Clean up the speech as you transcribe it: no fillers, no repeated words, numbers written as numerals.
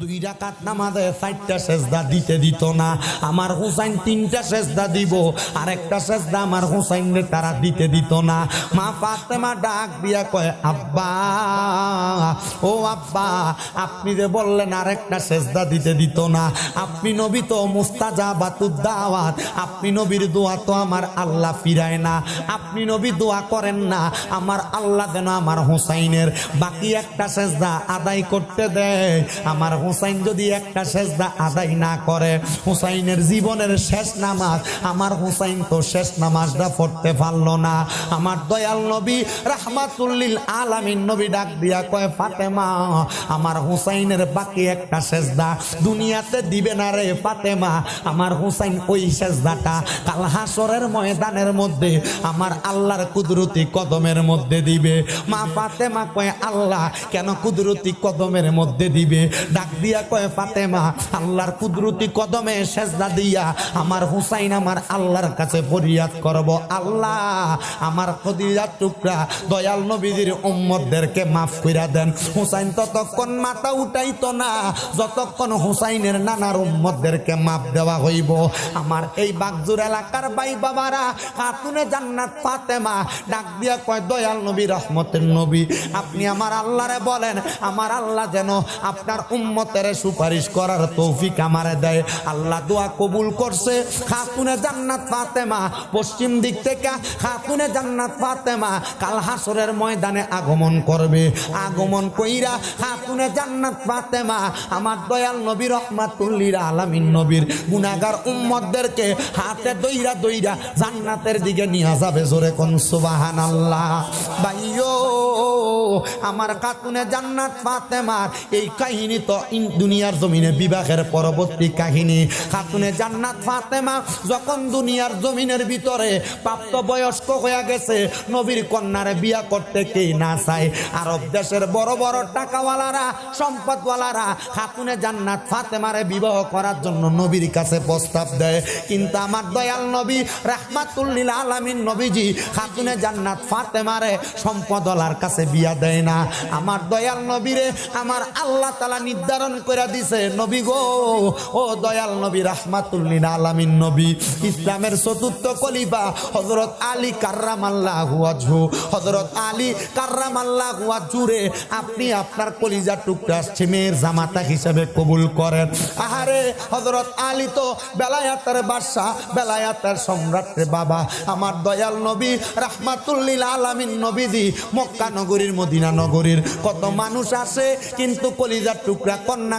2 রাকাত নামাজে 4টা সেজদা দিতে দিত না। আমার হুসাইন 3টা সেজদা দিব, আর একটা সেজদা আমার হুসাইনের তারা দিতে দিত না। মা ফাতেমা ডাক দিয়া কয়, আব্বা ও আব্বা, আপনি যে বললেন আরেকটা সেজদা দিতে দিত না, আপনি নবী তো মুস্তাজাবাতুদ দাওয়াত, আপনি নবীর দোয়া তো আমার আল্লাহ ফিরায় না, আপনি নবী দোয়া করেন না আমার আল্লাহ যেন আমার হুসাইনের বাকি একটা সেজদা আদায় করতে দেয়। আমার হুসাইন যদি একটা সেজদা আদায় না করে, হুসাইনের জীবনের শেষ নামাজ, আমার হুসাইন তো শেষ নামাজটা পড়তে পারল না। আমার দয়াল নবী রাহমাতুল লিল আলামিন নবী ডাক দিয়া কয়, ফাতেমা, আমার হুসাইনের বাকি একটা সেজদা দুনিয়াতে দিবে না রে ফাতেমা। আমার হুসাইন ওই সেজদাটা কাল হাসরের ময়দানের মধ্যে আমার আল্লাহর কুদরতি কদমের মধ্যে দিবে। মা ফাতেমা কয়, আল্লাহ কেন কুদরতি কদমের মধ্যে দিবে? ডাক দিয়া কয়, ফাতেমা, আল্লাহর কুদরতি কদমে সেজদা দিয়া আমার হুসাইন আমার আল্লাহর কাছে ফরিয়াদ করব, আল্লাহ আমার খদিজার টুকরা দয়াল নবীজির উম্মতদেরকে মাফ কইরা দেন। হুসাইন ততক্ষণ মাথা উঠাইতো না যতক্ষণ হুসাইনের নানার উম্মতদেরকে মাফ দেওয়া হইব। আমার এই বাগজুর এলাকার ভাই বাবারা, খাতুনে জান্নাত ফাতেমা ডাক দিয়া কয়, দয়াল নবী রহমতের নবী, আপনি আমার আল্লাহরে বলেন আমার আল্লাহ যেন আপনার উম্মতের সুপারিশ করার তৌফিক আমারে দেয়। আল্লাহ দোয়া কবুল করছে। খাতুনে জান্নাত ফাতেমা পশ্চিম দিক থেকে খাতুনে জান্নাত ফাতেমা কাল হাসরের ময়দানে আগমন করবে। আগমন কইরা খাতুনে জান্নাত ফাতেমা আমার দয়াল নবী রহমাতুল লিল আলামিন নবীর গুনাহগার উম্মতদেরকে হাতে দইরা দইরা জান্নাতের দিকে নিয়ে যাবে। জোরে কোন সুবহানাল্লাহ। ভাইও, আমার খাতুনে জান্নাত ফাতেমার এই কাহিনী তো দুনিয়ার জমিনে বিবাহের পরবর্তী কাহিনী। খাতুনে জান্নাত ফাতেমা যখন দুনিয়ার জমিনের ভিতরে প্রাপ্ত বয়স্ক হয়ে গেছে, নবীর কন্যারে বিয়া করতে কে না চায়? আরব দেশের বড় বড় টাকাওয়ালারা, সম্পদওয়ালারা খাতুনে জান্নাত ফাতেমারে বিবাহ করার জন্য নবীর কাছে প্রস্তাব দেয়। কিন্তু আমার দয়াল নবী রাহমাতুল লিল আলামিন নবীজি খাতুনে জান্নাত ফাতেমারে সম্পদওয়ালার কাছে বিয়া দেয় না। আমার দয়াল নবীরে আমার আল্লাহ তাআলা নির্ধারণ করে দিছে, নবী গো, ও দয়াল নবী রাহমাতুল লিল আলামিন নবী, ইসলামের চতুর্থ খলিফা হযরত আলী কাররামাল্লাহু ওয়াজহু, হযরত আলী কাররামাল্লাহু ওয়াজহুরে আপনি আপনার কলিজার টুকরা মেয়ের জামাতা হিসেবে কবুল করেন। আহারে, হযরত আলী তো বেলায়াতের বাদশা, বেলায়াতের সম্রাট রে বাবা। আমার দয়াল নবী রাহমাতুল লিল আলামিন নবীজি মক্কা নগরীর, মদিনা নগরীর কত মানুষ আসে, কিন্তু কলিজার টুকরা কন্যা